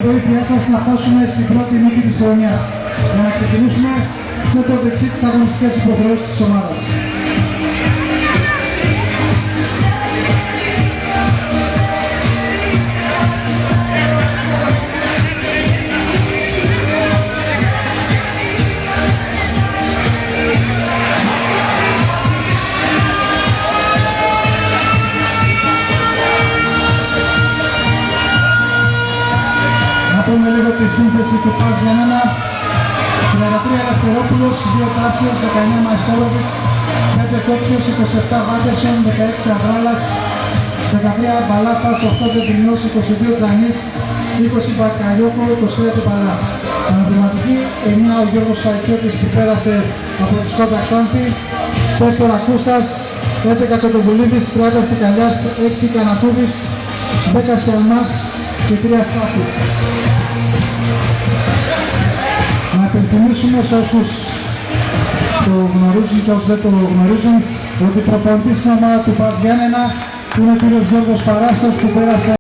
βοήθειά σας να φτάσουμε στην πρώτη νίκη της χρονιάς για να ξεκινήσουμε με το δεξί της αγωνιστικές υποχρεώσεις της ομάδας. Πούμε λίγο τη σύνθεση του ΠΑΣ Γιάννενα. 33 Ελευθερόπουλος, 2 Τάσιος, 19 Μαϊστόροβιτς, 5 Κόψιος, 27 Βάτερσον, 16 Αβράλας, 13 Μπαλάφας, 8 Δεντρινός, 22 Τζανής, 20 Μπακαλιόκο, 23 Τυπαλά. Αναπληρωματική 9 ο Γιώργος Σαϊκιώτης που πέρασε από τη Σκότα Ξάνθη, 4 Κούστας, 11 Κοτοβουλίδης, 30 Σικαλιάς, 6 Κανατούδης, 10 Σιαλμάς και 3 Σάφης. Να υπενθυμίσουμε σε όσους το γνωρίζουν και όσους δεν το γνωρίζουν ότι προπονητής της ομάδας του ΠΑΣ Γιάννενα είναι ο κύριος Γιώργος Παράστος που πέρασε